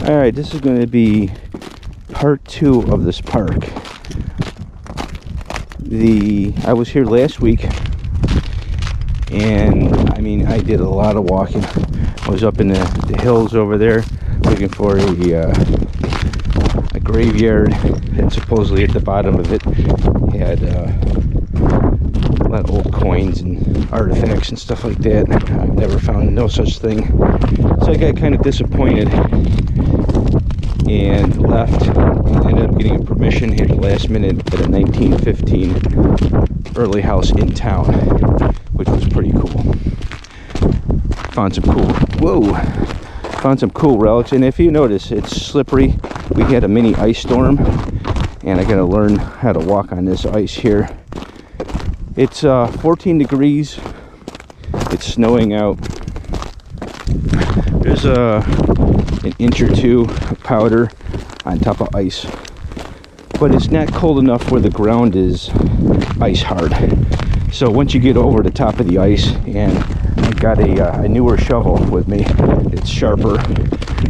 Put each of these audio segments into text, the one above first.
Alright, this is going to be part 2 of this park. I was here last week, and I mean, I did a lot of walking. I was up in the hills over there looking for a graveyard, and supposedly at the bottom of it had a lot of old coins and artifacts and stuff like that. I've never found no such thing, so I got kind of disappointed and left, and ended up getting a permission here at the last minute at a 1915 early house in town, which was pretty cool. Found some cool relics, and if you notice, it's slippery. We had a mini ice storm, and I gotta learn how to walk on this ice here. It's 14 degrees. It's snowing out. There's an inch or two of powder on top of ice, but it's not cold enough where the ground is ice hard. So once you get over the top of the ice, and I got a newer shovel with me, it's sharper,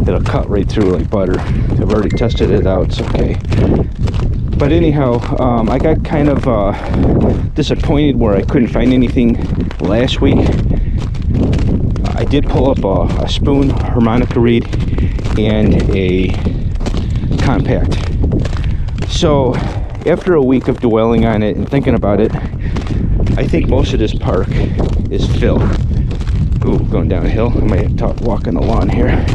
it'll cut right through like butter. I've already tested it out, it's okay. But anyhow, I got kind of disappointed where I couldn't find anything last week. I did pull up a spoon, harmonica reed, and a compact. So after a week of dwelling on it and thinking about it, I think most of this park is fill. Ooh, going downhill. I might have to walk on the lawn here.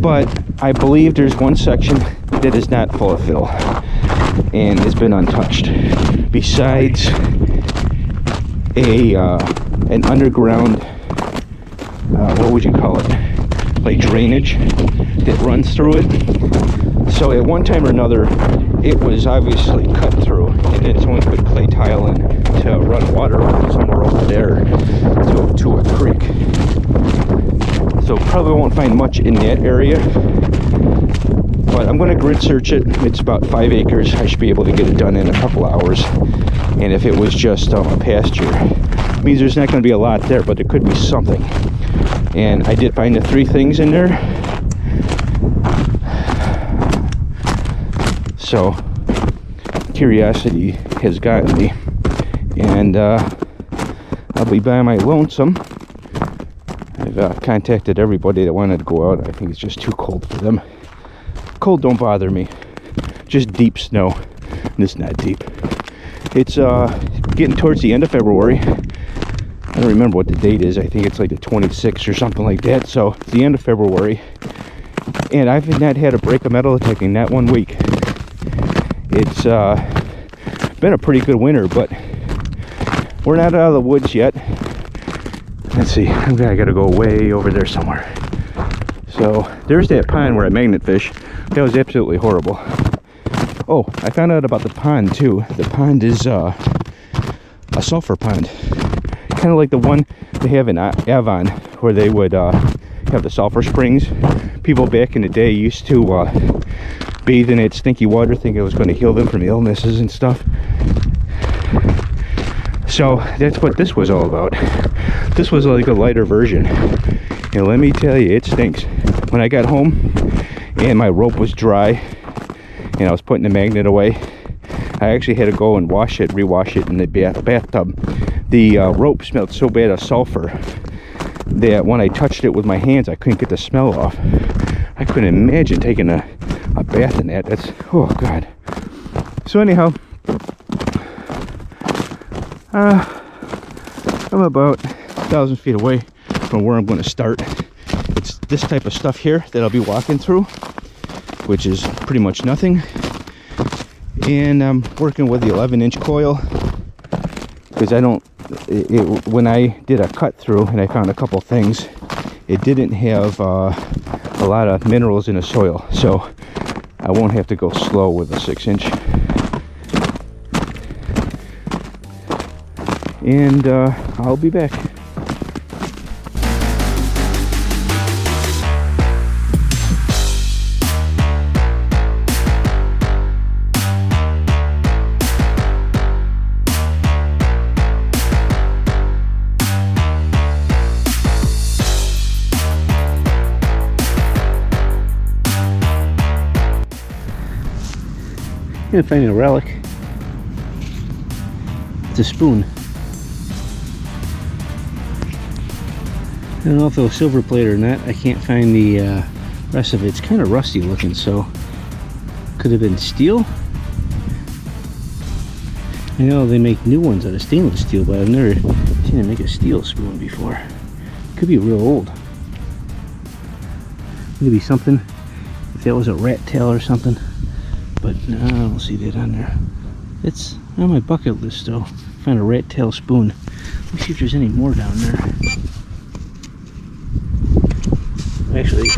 But I believe there's one section that is not full of fill and has been untouched. Besides an underground, what would you call it? Like drainage that runs through it. So at one time or another, it was obviously cut through, and then someone put clay tile in to run water somewhere over there to a creek. So probably won't find much in that area, but I'm going to grid search it. It's about 5 acres. I should be able to get it done in a couple hours. And if it was just a pasture, it means there's not going to be a lot there, but there could be something. And I did find the 3 things in there. So curiosity has gotten me, and I'll be by my lonesome. I've contacted everybody that wanted to go out. I think it's just too cold for them. Cold don't bother me, just deep snow. And it's not deep. It's getting towards the end of February. I don't remember what the date is. I think it's like the 26th or something like that. So it's the end of February, and I've not had a break of metal detecting not 1 week. It's been a pretty good winter, but we're not out of the woods yet. Let's see, I gotta go way over there somewhere. So there's that pond where I magnet fish. That was absolutely horrible. Oh, I found out about the pond too. The pond is a sulfur pond, kind of like the one they have in Avon, where they would have the sulfur springs. People back in the day used to bathe in that stinky water, thinking it was going to heal them from illnesses and stuff. So that's what this was all about. This was like a lighter version, and let me tell you, it stinks. When I got home and my rope was dry and I was putting the magnet away, I actually had to go and rewash it in the bathtub. The rope smelled so bad of sulfur that when I touched it with my hands, I couldn't get the smell off. I couldn't imagine taking a bath in that. That's, oh god. So anyhow, I'm about 1,000 feet away from where I'm going to start. It's this type of stuff here that I'll be walking through, which is pretty much nothing. And I'm working with the 11-inch coil, because when I did a cut through and I found a couple things, it didn't have a lot of minerals in the soil, so I won't have to go slow with a 6-inch. And I'll be back. Can't find a relic. It's a spoon. I don't know if it was silver plate or not. I can't find the rest of it. It's kind of rusty looking, so could have been steel. I know they make new ones out of stainless steel, but I've never seen them make a steel spoon before. Could be real old. Could be something, if that was a rat tail or something. But no, I don't see that on there. It's on my bucket list though. Find a rat tail spoon. Let me see if there's any more down there. Actually,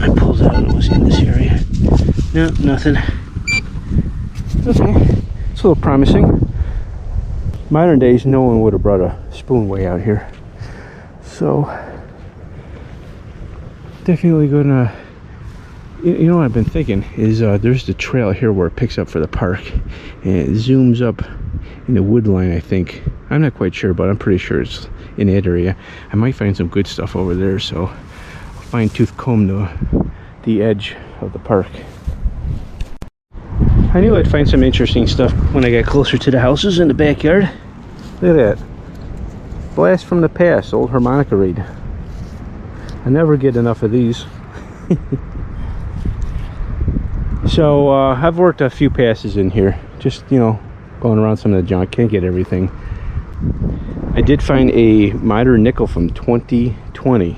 I pulled it out. It was in this area. No, nothing. Okay. It's a little promising. Modern days, no one would have brought a spoon way out here. So, definitely gonna, you know what I've been thinking is there's the trail here where it picks up for the park. And it zooms up in the wood line, I think. I'm not quite sure, but I'm pretty sure it's in that area. I might find some good stuff over there, so I'll fine-tooth comb the edge of the park. I knew I'd find some interesting stuff when I got closer to the houses in the backyard. Look at that. Blast from the past, old harmonica reed. I never get enough of these. So I've worked a few passes in here. Just, you know, going around some of the junk. Can't get everything. I did find a modern nickel from 2020.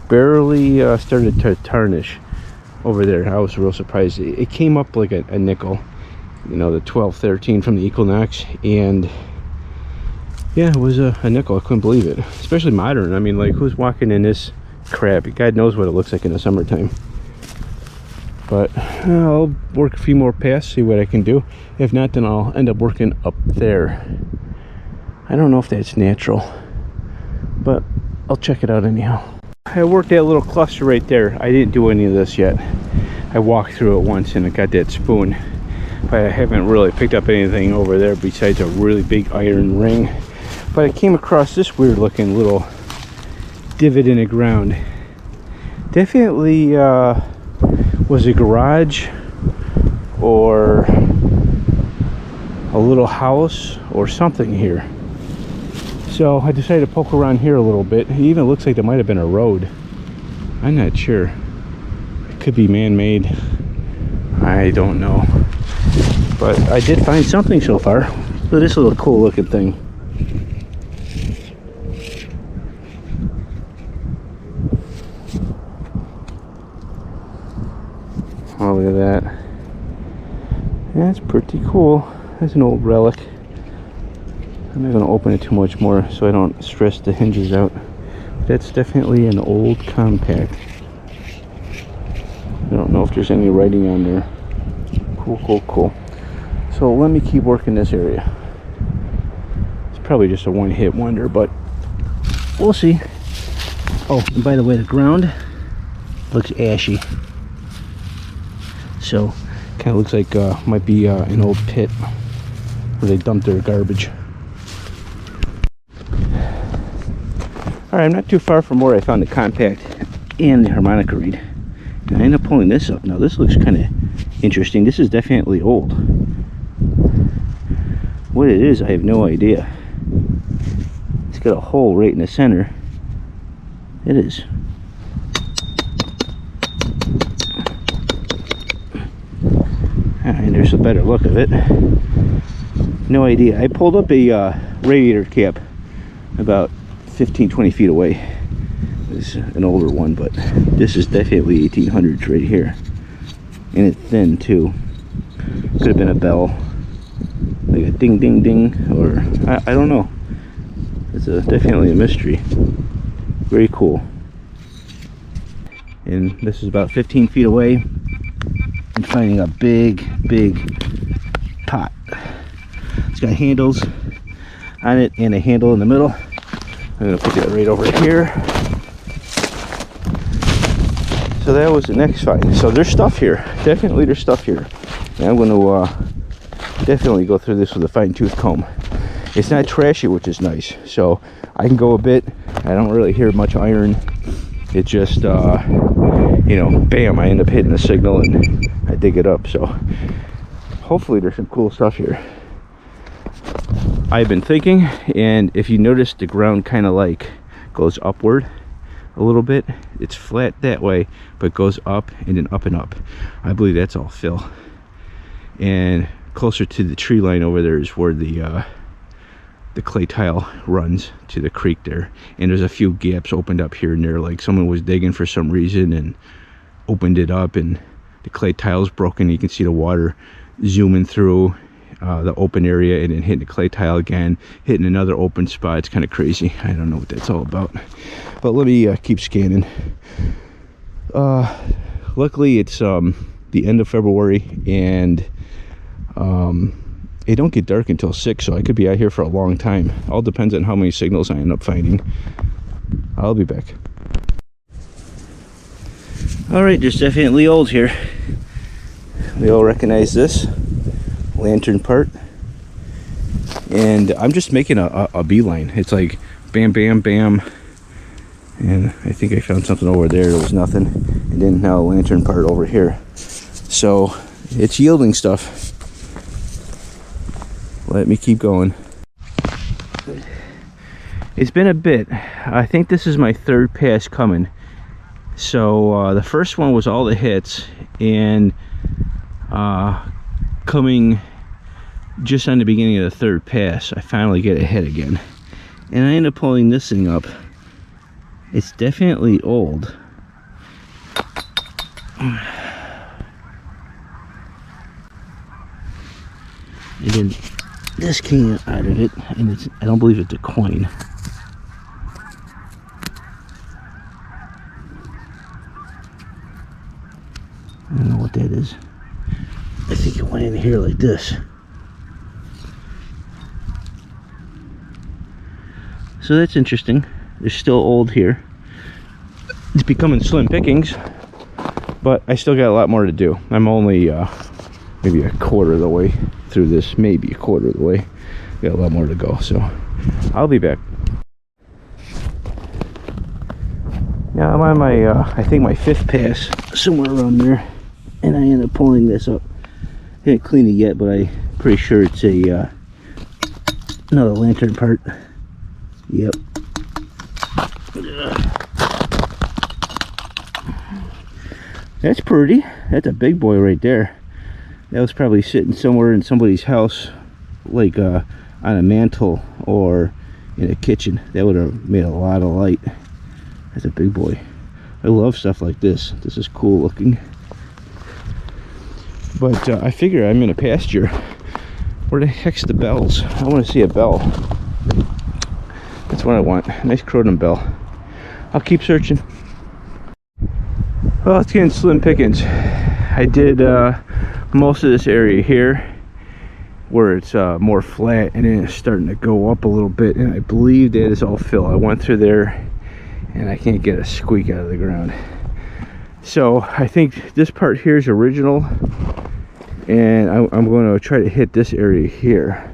Barely started to tarnish over there. I was real surprised. It came up like a nickel, you know, the 1213 from the Equinox, and yeah, it was a nickel. I couldn't believe it, especially modern. I mean, like, who's walking in this crap? God knows what it looks like in the summertime. But I'll work a few more passes, see what I can do. If not, then I'll end up working up there. I don't know if that's natural, but I'll check it out anyhow. I worked that little cluster right there. I didn't do any of this yet. I walked through it once and I got that spoon, but I haven't really picked up anything over there besides a really big iron ring. But I came across this weird looking little divot in the ground. Definitely was a garage or a little house or something here. So I decided to poke around here a little bit. It even looks like there might have been a road. I'm not sure. It could be man-made. I don't know. But I did find something so far. Look at this little cool looking thing. Oh, look at that. That's pretty cool. That's an old relic. I'm not going to open it too much more so I don't stress the hinges out. That's definitely an old compact. I don't know if there's any writing on there. Cool, cool, cool. So let me keep working this area. It's probably just a one-hit wonder, but we'll see. Oh, and by the way, the ground looks ashy. So, kind of looks like might be an old pit where they dumped their garbage. Alright, I'm not too far from where I found the compact and the harmonica reed. And I end up pulling this up. Now this looks kind of interesting. This is definitely old. What it is, I have no idea. It's got a hole right in the center. It is. And there's a better look of it. No idea. I pulled up a radiator cap about 15-20 feet away. It's an older one, but this is definitely 1800s right here, and it's thin too. Could have been a bell, like a ding ding ding, or I don't know. It's definitely a mystery. Very cool. And this is about 15 feet away. I'm finding a big pot. It's got handles on it and a handle in the middle. I'm going to put that right over here. So that was the next find. So there's stuff here. Definitely there's stuff here. And I'm going to definitely go through this with a fine-tooth comb. It's not trashy, which is nice. So I can go a bit. I don't really hear much iron. It just, you know, bam, I end up hitting the signal and I dig it up. So hopefully there's some cool stuff here. I've been thinking, and if you notice, the ground kind of like goes upward a little bit. It's flat that way, but goes up and then up and up. I believe that's all fill. And closer to the tree line over there is where the clay tile runs to the creek there. And there's a few gaps opened up here and there, like someone was digging for some reason and opened it up, and the clay tile's broken. You can see the water zooming through the open area and then hitting the clay tile again, hitting another open spot. It's kind of crazy. I don't know what that's all about, but let me keep scanning. Luckily it's the end of February, and it don't get dark until 6, so I could be out here for a long time. All depends on how many signals I end up finding. I'll be back. All right, there's definitely old here. We all recognize this lantern part, and I'm just making a beeline. It's like bam, bam, bam, and I think I found something over there. There was nothing, and then now a lantern part over here. So it's yielding stuff. Let me keep going. It's been a bit. I think this is my third pass coming. So the first one was all the hits, and coming just on the beginning of the third pass, I finally get a hit again, and I end up pulling this thing up. It's definitely old. And then this came out of it, and it's, I don't believe it's a coin. I don't know what that is. I think it went in here like this. So that's interesting. They're still old here. It's becoming slim pickings, but I still got a lot more to do. I'm only maybe a quarter of the way through this, maybe a quarter of the way. Got a lot more to go, so I'll be back. Now I'm on my I think my 5th pass, somewhere around there, and I end up pulling this up. Didn't clean it yet, but I'm pretty sure it's a another lantern part. Yep. That's pretty. That's a big boy right there. That was probably sitting somewhere in somebody's house, like on a mantle or in a kitchen. That would have made a lot of light. That's a big boy. I love stuff like this. This is cool looking. But I figure I'm in a pasture. Where the heck's the bells? I want to see a bell. That's what I want. Nice croton bell. I'll keep searching. Well, it's getting slim pickings. I did most of this area here where it's more flat, and then it's starting to go up a little bit, and I believe that is all fill. I went through there and I can't get a squeak out of the ground. So I think this part here is original, and I'm going to try to hit this area here.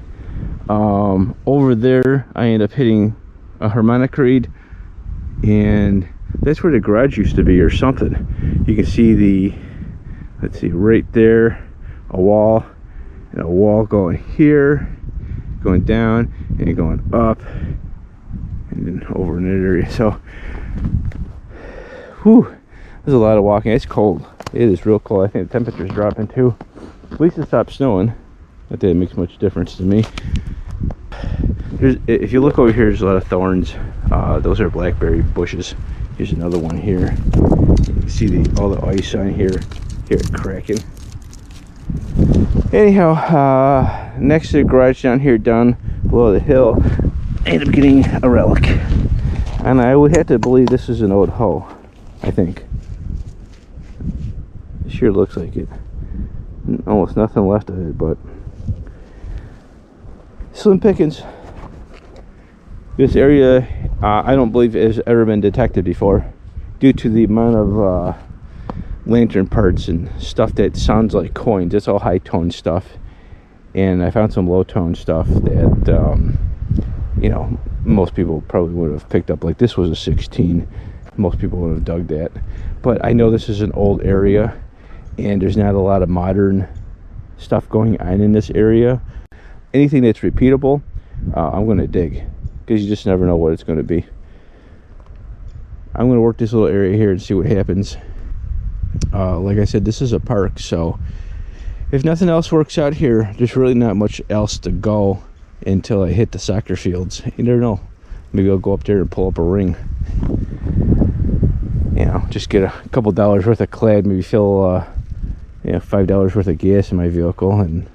Over there I end up hitting a harmonic reed, and that's where the garage used to be or something. You can see the, let's see, right there, a wall, and a wall going here, going down, and going up, and then over in that area. So, whew, there's a lot of walking. It's cold. It is real cold. I think the temperature's dropping too. At least it stopped snowing. Not that it makes much difference to me. If you look over here, there's a lot of thorns. Those are blackberry bushes. Here's another one here. You can see all the ice on here. Here, cracking. Anyhow, next to the garage down here, down below the hill, I ended up getting a relic. And I would have to believe this is an old hoe, I think. It sure looks like it. Almost nothing left of it, but slim pickings. This area, I don't believe has ever been detected before, due to the amount of lantern parts and stuff that sounds like coins. It's all high tone stuff, and I found some low tone stuff that you know, most people probably would have picked up. Like this was a 16. Most people would have dug that, but I know this is an old area, and there's not a lot of modern stuff going on in this area. Anything that's repeatable, I'm going to dig, because you just never know what it's going to be. I'm going to work this little area here and see what happens. Like I said, this is a park, so if nothing else works out here, there's really not much else to go until I hit the soccer fields. You never know. Maybe I'll go up there and pull up a ring. You know, just get a couple dollars worth of clad, maybe fill $5 worth of gas in my vehicle and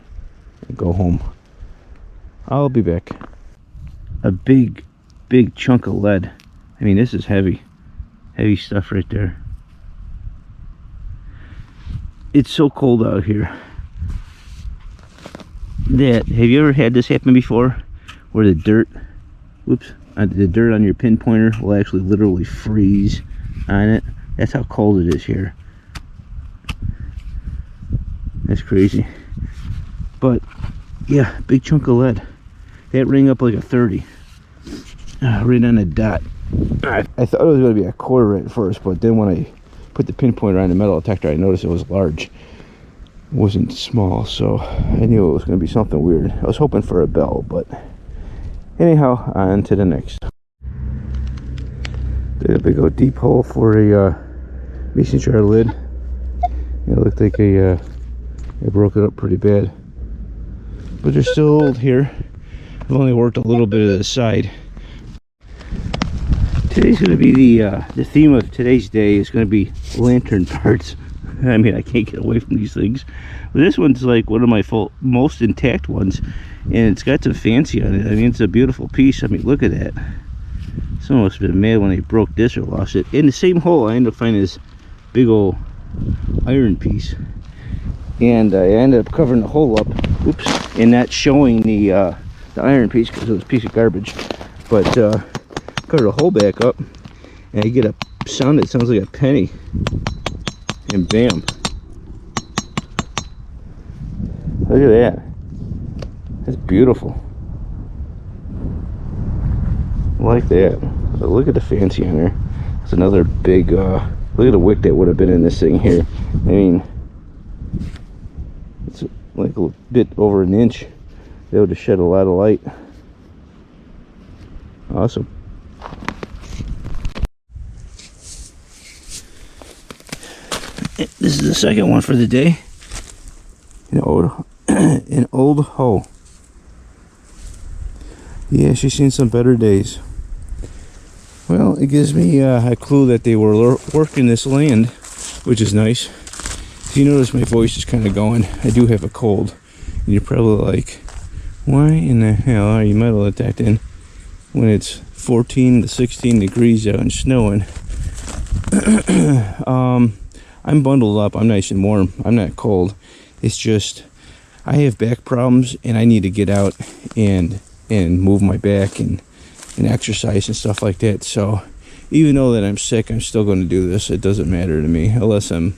go home. I'll be back. A big chunk of lead. I mean, this is heavy stuff right there. It's so cold out here that, have you ever had this happen before, where the dirt on your pinpointer will actually literally freeze on it? That's how cold it is here. That's crazy. But yeah, big chunk of lead. That rang up like a 30, right on the dot. I thought it was going to be a quarter at first, but then when I put the pinpointer on the metal detector, I noticed it was large. It wasn't small, so I knew it was going to be something weird. I was hoping for a bell, but anyhow, on to the next. Did a big old deep hole for a mason jar lid. It looked like I broke it up pretty bad, but they're still old here. I've only worked a little bit of the side. Today's going to be the theme of today's day is going to be lantern parts. I mean, I can't get away from these things. But this one's like one of my most intact ones, and it's got some fancy on it. I mean, it's a beautiful piece. I mean, look at that. Someone must have been mad when they broke this or lost it. In the same hole, I ended up finding this big old iron piece, and I ended up covering the hole up. Oops, and not showing the iron piece because it was a piece of garbage. But cover the hole back up, and you get a sound that sounds like a penny, and bam, look at that. That's beautiful. I like that. But look at the fancy on there. It's another big look at the wick that would have been in this thing here. I mean, it's like a bit over an inch. They would have shed a lot of light. Awesome. This is the second one for the day. An old hoe. Yeah, she's seen some better days. Well, it gives me a clue that they were working this land, which is nice. If you notice, my voice is kind of going. I do have a cold, and you're probably like, why in the hell are you metal detecting when it's 14 to 16 degrees out and snowing? I'm bundled up. I'm nice and warm. I'm not cold. It's just I have back problems, and I need to get out and move my back and exercise and stuff like that. So even though that I'm sick, I'm still going to do this. It doesn't matter to me unless I'm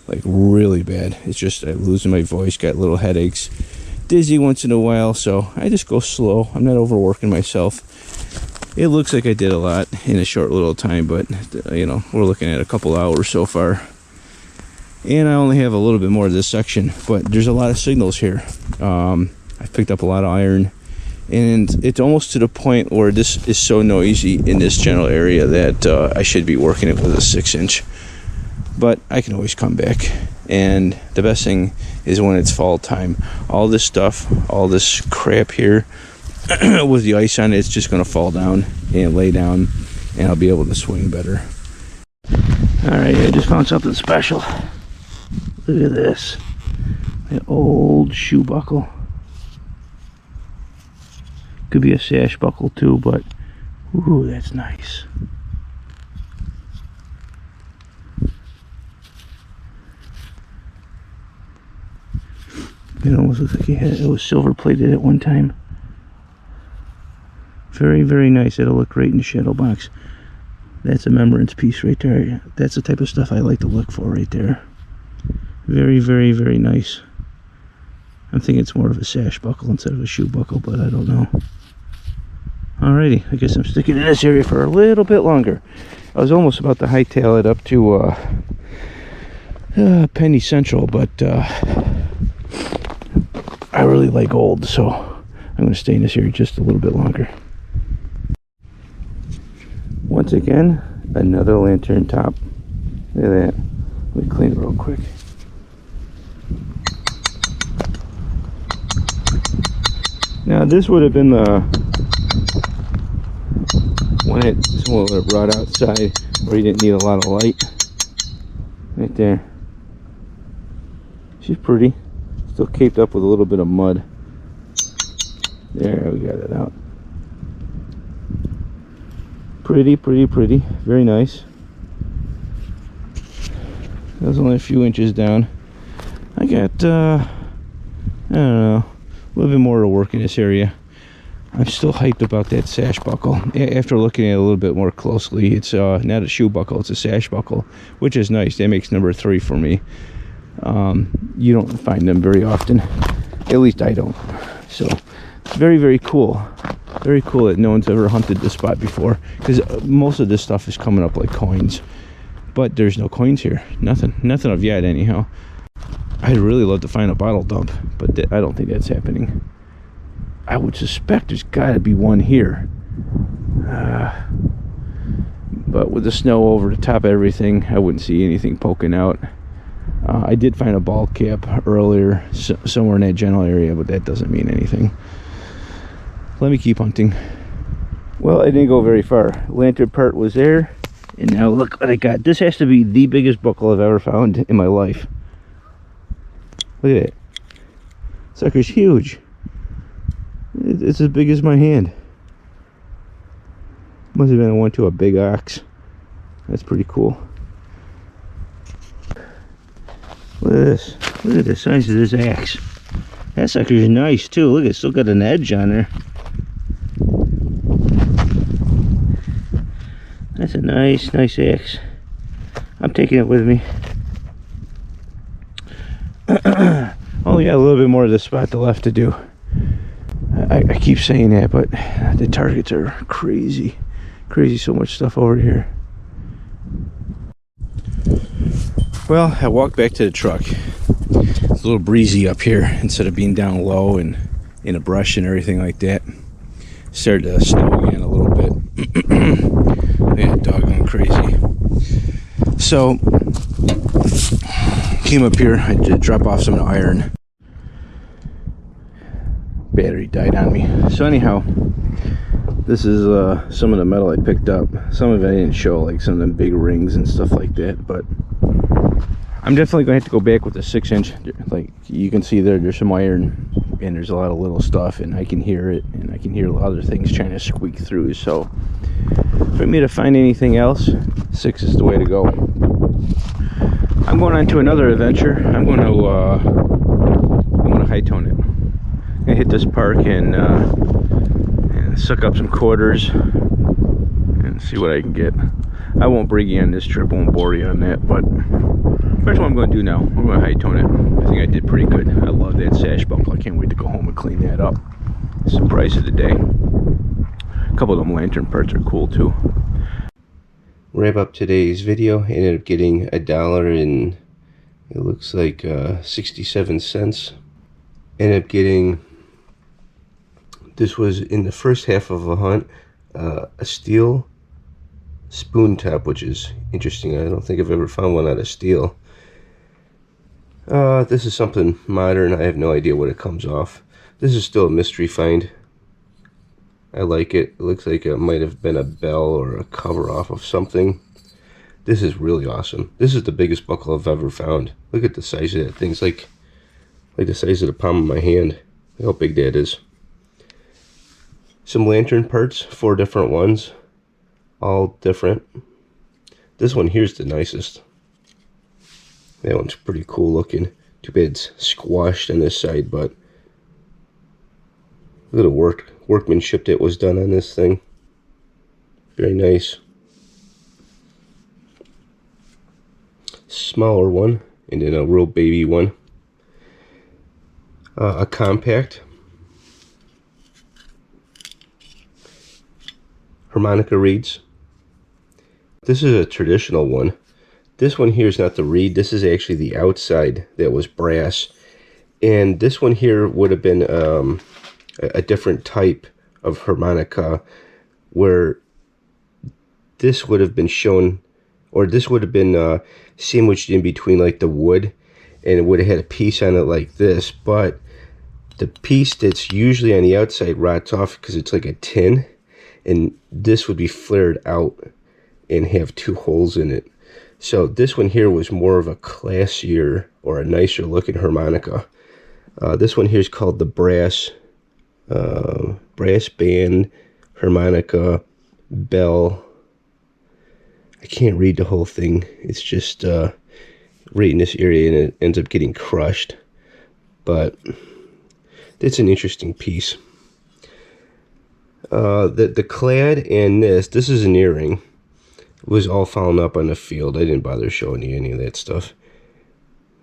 like really bad. It's just I'm losing my voice, got little headaches, dizzy once in a while. So I just go slow. I'm not overworking myself. It looks like I did a lot in a short little time, but you know, we're looking at a couple hours so far. And I only have a little bit more of this section, but there's a lot of signals here. I've picked up a lot of iron, and it's almost to the point where this is so noisy in this general area that I should be working it with a 6-inch. But I can always come back. And the best thing is when it's fall time. All this stuff, all this crap here, with the ice on it, it's just going to fall down and lay down, and I'll be able to swing better. Alright, I just found something special. Look at this. An old shoe buckle. Could be a sash buckle too, but ooh, that's nice. It almost looks like it was silver plated at one time. Very, very nice. It'll look great in the shadow box. That's a remembrance piece right there. That's the type of stuff I like to look for right there. Very, very, very nice. I'm thinking it's more of a sash buckle instead of a shoe buckle, but I don't know. Alrighty, I guess I'm sticking in this area for a little bit longer. I was almost about to hightail it up to Penny Central, but I really like old, so I'm going to stay in this area just a little bit longer. Once again, another lantern top. Look at that. Let me clean it real quick. Now this would have been the one that someone would have brought outside where you didn't need a lot of light. Right there. She's pretty. Still caked up with a little bit of mud. There, we got it out. Pretty, pretty, pretty. Very nice. That was only a few inches down. I got, I don't know, a little bit more to work in this area. I'm still hyped about that sash buckle. After looking at it a little bit more closely, it's not a shoe buckle, it's a sash buckle, which is nice. That makes number 3 for me. You don't find them very often. At least I don't. So, it's very, very cool. Very cool that no one's ever hunted this spot before. Because most of this stuff is coming up like coins. But there's no coins here. Nothing. Nothing of yet, anyhow. I'd really love to find a bottle dump, but I don't think that's happening. I would suspect there's got to be one here. But with the snow over the top of everything, I wouldn't see anything poking out. I did find a ball cap earlier, somewhere in that general area, but that doesn't mean anything. Let me keep hunting. Well, I didn't go very far. Lantern part was there, and now look what I got. This has to be the biggest buckle I've ever found in my life. Look at it. Sucker's huge. It's as big as my hand. Must have been one to a big ox. That's pretty cool. Look at this. Look at the size of this axe. That sucker's nice too. Look, it's still got an edge on there. That's a nice axe. I'm taking it with me. Only got a little bit more of this spot left to do. I keep saying that, but the targets are crazy. Crazy, so much stuff over here. Well, I walked back to the truck. It's a little breezy up here instead of being down low and in a brush and everything like that. Started to snow again a little bit. Yeah, dog going crazy. So, came up here. I did drop off some iron. Battery died on me. So anyhow, this is some of the metal I picked up. Some of it I didn't show, like some of them big rings and stuff like that, but I'm definitely going to have to go back with the 6-inch. Like you can see there's some iron and there's a lot of little stuff, and I can hear it, and I can hear other things trying to squeak through. So for me to find anything else, 6 is the way to go. I'm going on to another adventure. I'm going to high tone it. I'm gonna hit this park and suck up some quarters and see what I can get. I won't bring you on this trip, won't bore you on that, but that's what I'm going to do now. I'm going to high tone it. I think I did pretty good. I love that sash buckle. I can't wait to go home and clean that up. It's the price of the day. A couple of them lantern parts are cool too. Wrap up today's video. I ended up getting $1 and it looks like 67 cents. Ended up getting, this was in the first half of a hunt, a steel spoon top, which is interesting. I don't think I've ever found one out of steel. This is something modern. I have no idea what it comes off. This is still a mystery find. I like it. It looks like it might have been a bell or a cover off of something. This is really awesome. This is the biggest buckle I've ever found. Look at the size of that thing. It's like the size of the palm of my hand. Look how big that is. Some lantern parts, 4 different ones, all different. This one here's the nicest. That one's pretty cool looking. Too bad it's squashed on this side, but look at the workmanship that was done on this thing. Very nice. Smaller one, and then a real baby one. A compact harmonica reeds. This is a traditional one. This one here is not the reed. This is actually the outside that was brass. And this one here would have been a different type of harmonica, where this would have been shown, or this would have been sandwiched in between like the wood, and it would have had a piece on it like this. But the piece that's usually on the outside rots off because it's like a tin, and this would be flared out and have two holes in it. So this one here was more of a classier or a nicer looking harmonica. This one here is called the brass band harmonica bell. I can't read the whole thing. It's just right in this area, and it ends up getting crushed. But it's an interesting piece. The clad and this is an earring. It was all fallen up on the field. I didn't bother showing you any of that stuff.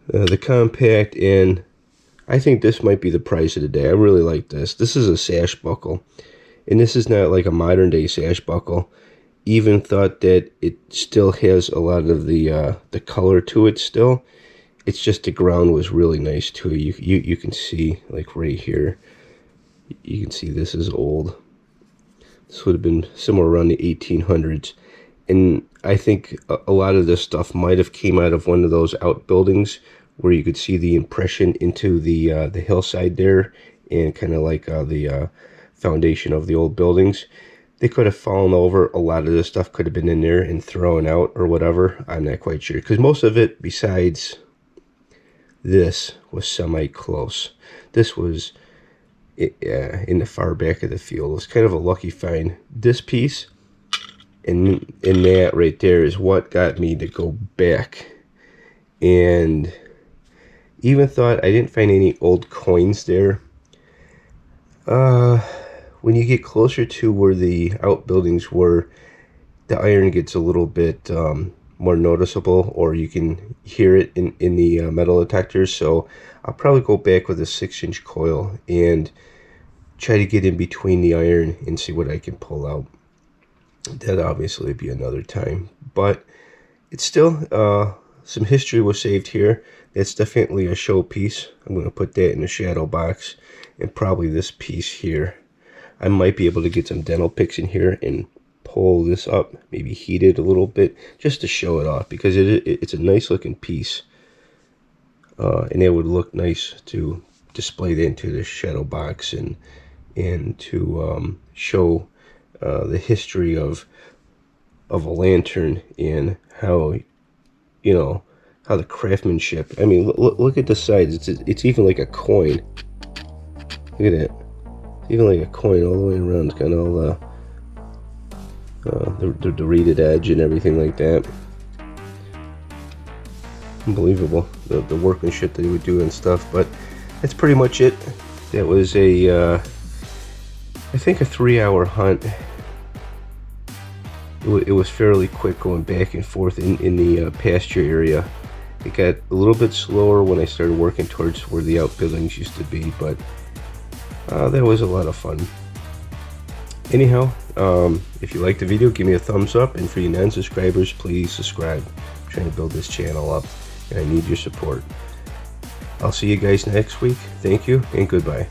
The compact, and I think this might be the price of the day. I really like this. This is a sash buckle, and this is not like a modern day sash buckle. Even thought that it still has a lot of the color to it still. It's just the ground was really nice too. You can see like right here. You can see this is old. This would have been somewhere around the 1800s. And I think a lot of this stuff might have came out of one of those outbuildings where you could see the impression into the hillside there, and kind of like the foundation of the old buildings. They could have fallen over. A lot of this stuff could have been in there and thrown out or whatever. I'm not quite sure, because most of it besides this was semi-close. This was in the far back of the field. It was kind of a lucky find. This piece and that right there is what got me to go back, and even thought I didn't find any old coins there. When you get closer to where the outbuildings were, the iron gets a little bit more noticeable, or you can hear it in the metal detectors. So I'll probably go back with a 6-inch coil and try to get in between the iron and see what I can pull out. That obviously be another time, but it's still some history was saved here. That's definitely a showpiece. I'm going to put that in the shadow box, and probably this piece here. I might be able to get some dental picks in here and pull this up, maybe heat it a little bit just to show it off, because it's a nice looking piece, and it would look nice to display that into the shadow box and to show the history of a lantern, and how, you know, how the craftsmanship. I mean, look at the sides. It's even like a coin. Look at that. It's even like a coin all the way around. It's got all the reeded edge and everything like that. Unbelievable, the workmanship that he would do and stuff. But that's pretty much it. That was I think a 3-hour hunt. It was fairly quick going back and forth in the pasture area. It got a little bit slower when I started working towards where the outbuildings used to be, but that was a lot of fun. Anyhow, if you liked the video, give me a thumbs up, and for you non-subscribers, please subscribe. I'm trying to build this channel up, and I need your support. I'll see you guys next week. Thank you, and goodbye.